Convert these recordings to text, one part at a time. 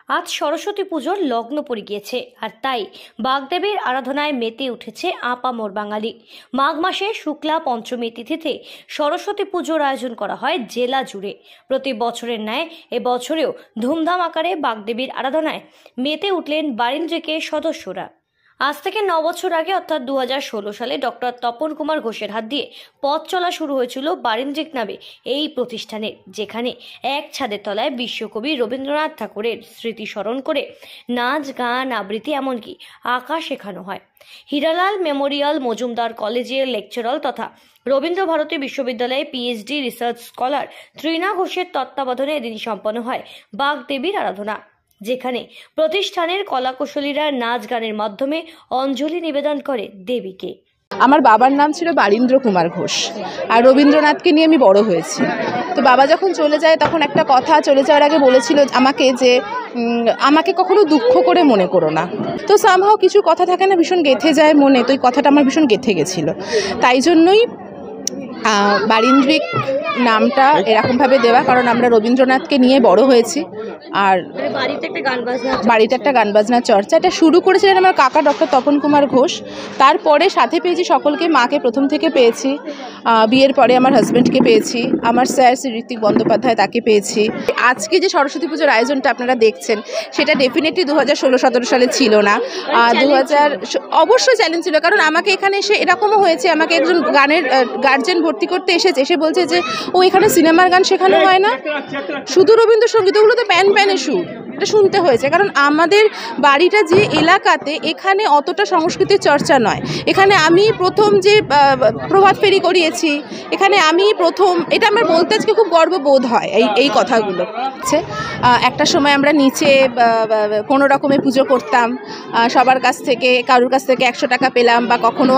আজ সরস্বতী পুজোর লগ্ন পড়ে গিয়েছে, আর তাই বাগদেবীর আরাধনায় মেতে উঠেছে আপামর বাঙালি। মাঘ মাসে শুক্লা পঞ্চমী তিথিতে সরস্বতী পুজোর আয়োজন করা হয় জেলা জুড়ে। প্রতি বছরের ন্যায় এবছরেও ধুমধাম আকারে বাগদেবীর আরাধনায় মেতে উঠলেন বারিন্দ্রিকের সদস্যরা। আজ থেকে 9 বছর আগে অর্থাৎ 2016 সালে ডক্টর তপন কুমার ঘোষের হাত দিয়ে পথ চলা শুরু হয়েছিল বারিন্দ্রিক নামে এই প্রতিষ্ঠানে, যেখানে এক ছাদের তলায় বিশ্বকবি রবীন্দ্রনাথ ঠাকুরের স্মৃতি স্মরণ করে নাচ, গান, আবৃত্তি এমনকি আঁকা শেখানো হয়। হীরালাল মেমোরিয়াল মজুমদার কলেজের লেকচারার তথা রবীন্দ্র ভারতী বিশ্ববিদ্যালয়ে পিএইচডি রিসার্চ স্কলার তৃণা ঘোষের তত্ত্বাবধানে এদিন সম্পন্ন হয় বাগদেবীর আরাধনা, যেখানে প্রতিষ্ঠানের কলাকুশলীরা নাচ গানের মাধ্যমে অঞ্জলি নিবেদন করে দেবীকে। আমার বাবার নাম ছিল বারীন্দ্র কুমার ঘোষ, আর রবীন্দ্রনাথকে নিয়ে আমি বড় হয়েছি। তো বাবা যখন চলে যায় তখন একটা কথা চলে যাওয়ার আগে বলেছিল আমাকে যে আমাকে কখনো দুঃখ করে মনে করো না। তো সামহাও কিছু কথা থাকে না, ভীষণ গেঁথে যায় মনে, তো এই কথাটা আমার ভীষণ গেঁথে গেছিলো। তাই জন্যই বারিন্দ্রিক নামটা এরকমভাবে দেওয়া, কারণ আমরা রবীন্দ্রনাথকে নিয়ে বড় হয়েছি। আর বাড়িতে একটা গান বাজনার চর্চা এটা শুরু করেছিলেন আমার কাকা ডক্টর তপন কুমার ঘোষ। তারপরে সাথে পেয়েছি সকলকে, মাকে প্রথম থেকে পেয়েছি, বিয়ের পরে আমার হাজব্যান্ডকে পেয়েছি, আমার স্যার শ্রী ঋত্বিক বন্দ্যোপাধ্যায় তাকে পেয়েছি। আজকে যে সরস্বতী পুজোর আয়োজনটা আপনারা দেখছেন সেটা ডেফিনেটলি 2016-17 সালে ছিল না। 2000 অবশ্যই চ্যালেঞ্জ ছিল, কারণ আমাকে এখানে এসে এরকমও হয়েছে, আমাকে একজন গানের গার্জেন ভর্তি করতে এসেছে, এসে বলছে যে ও এখানে সিনেমার গান শেখানো হয় না, শুধু রবীন্দ্রসঙ্গীত, ওগুলো তো প্যান প্যানে সুর। এটা শুনতে হয়েছে, কারণ আমাদের বাড়িটা যে এলাকাতে এখানে অতটা সংস্কৃতির চর্চা নয়। এখানে আমি প্রথম যে প্রভাত ফেরি করিয়েছি, এখানে আমি প্রথম, এটা আমার বলতে আজকে খুব গর্ববোধ হয় এই কথাগুলো। একটা সময় আমরা নিচে কোনো রকমে পুজো করতাম, সবার কাছ থেকে, কারোর কাছ থেকে 100 টাকা পেলাম, বা কখনো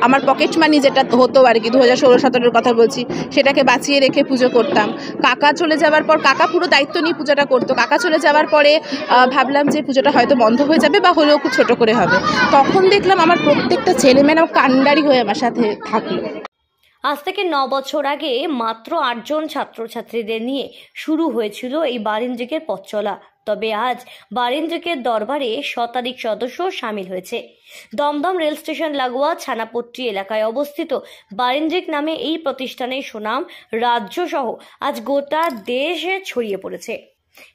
আমার পকেট মানি যেটা হতো আর কি, 2016-17 কথা বলছি, সেটাকে বাঁচিয়ে রেখে পুজো করতাম। কাকা চলে যাওয়ার পর কাকা পুরো দায়িত্ব নিয়ে পুজোটা করতো। কাকা চলে যাওয়ার পরে ভাবলাম যে পুজোটা হয়তো বন্ধ হয়ে যাবে, বা হলেও খুব ছোট করে হবে। তখন দেখলাম আমার প্রত্যেকটা ছেলেমেয়েরা কান্ডারি হয়ে আমার সাথে থাকলো। আজ থেকে 9 বছর আগে মাত্র 8 জন ছাত্রছাত্রীদের নিয়ে শুরু হয়েছিল এই বারিন্দ্রিকের পথ চলা। তবে আজ বারিন্দ্রিকের দরবারে শতাধিক সদস্য সামিল হয়েছে। দমদম রেল স্টেশন লাগোয়া ছানাপট্টি এলাকায় অবস্থিত বারিন্দ্রিক নামে এই প্রতিষ্ঠানের সুনাম রাজ্য সহ আজ গোটা দেশে ছড়িয়ে পড়েছে।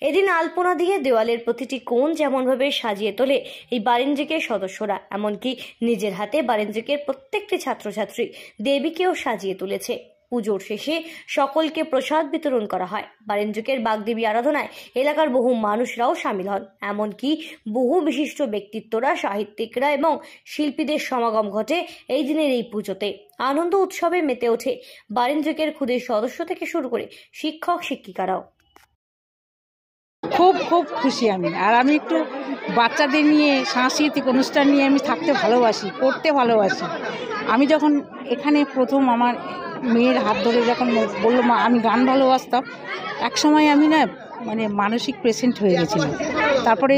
এদিন আলপনা দিয়ে দেওয়ালের প্রতিটি কোণ যেমনভাবে সাজিয়ে তোলে এই বারিন্দ্রিকের সদস্যরা, এমনকি নিজের হাতে বারিন্দ্রিকের প্রত্যেকটি ছাত্রছাত্রী দেবীকেও সাজিয়ে তুলেছে। পুজোর শেষে সকলকে প্রসাদ বিতরণ করা হয়। বারিন্দ্রিকের বাগদেবী আরাধনায় এলাকার বহু মানুষরাও সামিল হন, এমনকি বহু বিশিষ্ট ব্যক্তিত্বরা, সাহিত্যিকরা এবং শিল্পীদের সমাগম ঘটে এই দিনের এই পুজোতে। আনন্দ উৎসবে মেতে ওঠে বারিন্দ্রিকের খুদের সদস্য থেকে শুরু করে শিক্ষক শিক্ষিকারাও। খুব খুব খুশি আমি। আর আমি একটু বাচ্চাদের নিয়ে সাংস্কৃতিক অনুষ্ঠান নিয়ে আমি থাকতে ভালোবাসি, করতে ভালোবাসি। আমি যখন এখানে প্রথম আমার মেয়ের হাত ধরে যখন বললো মা আমি গান ভালোবাসতাম, এক সময় আমি না মানসিক পেশেন্ট হয়ে গেছিলাম। তারপরে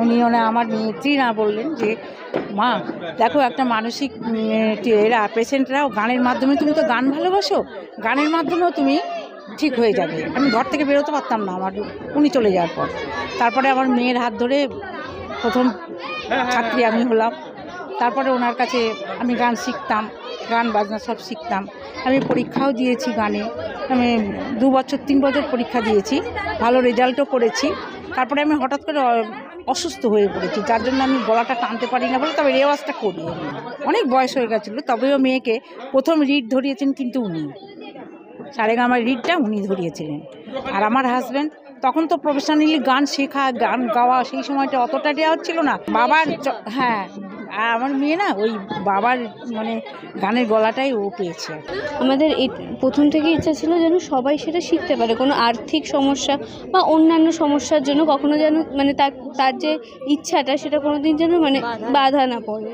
উনি আমার মেয়ে তৃণা বললেন যে মা দেখো একটা মানসিক এরা পেশেন্টরাও গানের মাধ্যমে, তুমি তো গান ভালোবাসো, গানের মাধ্যমেও তুমি ঠিক হয়ে যাবে। আমি ঘর থেকে বেরোতে পারতাম না আমার উনি চলে যাওয়ার পর। তারপরে আমার মেয়ের হাত ধরে প্রথম ছাত্রী আমি হলাম। তারপরে ওনার কাছে আমি গান শিখতাম, গান বাজনা সব শিখতাম। আমি পরীক্ষাও দিয়েছি গানে, আমি 2 বছর 3 বছর পরীক্ষা দিয়েছি, ভালো রেজাল্টও করেছি। তারপরে আমি হঠাৎ করে অসুস্থ হয়ে পড়েছি, যার জন্য আমি গলাটা টানতে পারি না বলে তবে রেওয়াজটা করি। অনেক বয়স হয়ে গেছিলো, তবেও মেয়েকে প্রথম রিড ধরিয়েছেন কিন্তু উনি, সারেগামার রিডটা উনি ধরিয়েছিলেন। আর আমার হাজব্যান্ড তখন তো প্রফেশনালি গান শেখা, গান গাওয়া সেই সময়টা অতটা দেওয়া ছিল না। বাবার হ্যাঁ, আর আমার মেয়ে না ওই বাবার গানের গলাটাই ও পেয়েছে। আমাদের এই প্রথম থেকে ইচ্ছা ছিল যেন সবাই সেটা শিখতে পারে, কোনো আর্থিক সমস্যা বা অন্যান্য সমস্যার জন্য কখনো যেন তার যে ইচ্ছাটা সেটা কোনো দিন যেন বাধা না পড়ে।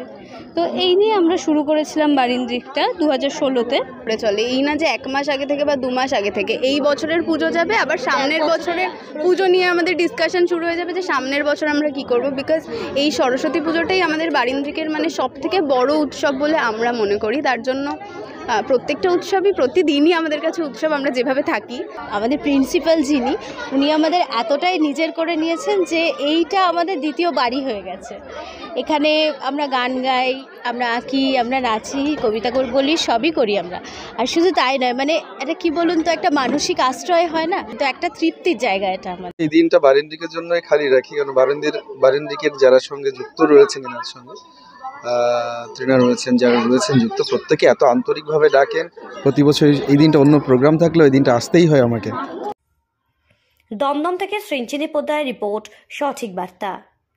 তো এই নিয়ে আমরা শুরু করেছিলাম বারিন্দ্রিকটা 2016-তে। চলে এই না যে 1 মাস আগে থেকে বা 2 মাস আগে থেকে, এই বছরের পুজো যাবে, আবার সামনের বছরের পুজো নিয়ে আমাদের ডিসকাশন শুরু হয়ে যাবে যে সামনের বছর আমরা কি করব। বিকজ এই সরস্বতী পুজোটাই আমাদের বারিন্দ্রিকের সব থেকে বড় উৎসব বলে আমরা মনে করি। তার জন্য প্রত্যেকটা উৎসবই প্রতিদিনই আমাদের কাছে উৎসব, আমরা যেভাবে থাকি। আমাদের প্রিন্সিপাল যিনি, উনি আমাদের এতটাই নিজের করে নিয়েছেন যে এইটা আমাদের দ্বিতীয় বাড়ি হয়ে গেছে। এখানে আমরা গান গাই, আমরা আঁকি, আমরা নাচি, কবিতা বলি, সবই করি আমরা। আর শুধু তাই নয়, মানে এটা কি বলুন তো, একটা মানসিক আশ্রয় হয় না, তো একটা তৃপ্তির জায়গা এটা আমাদের। এই দিনটা বারিন্দিকের জন্যই খালি রাখি, কারণ বারিন্দিকের যারা সঙ্গে যুক্ত রয়েছেন, এনার সঙ্গে ট্রেনার রয়েছেন, যারা রয়েছেন যুক্ত, প্রত্যেকে এত আন্তরিকভাবে ডাকেন। প্রতি বছর এই দিনটা অন্য প্রোগ্রাম থাকলেও এই দিনটা আসতেই হয় আমাকে। দমদম থেকে সৃঞ্চিনী পোদ্দার রিপোর্ট, সঠিক বার্তা।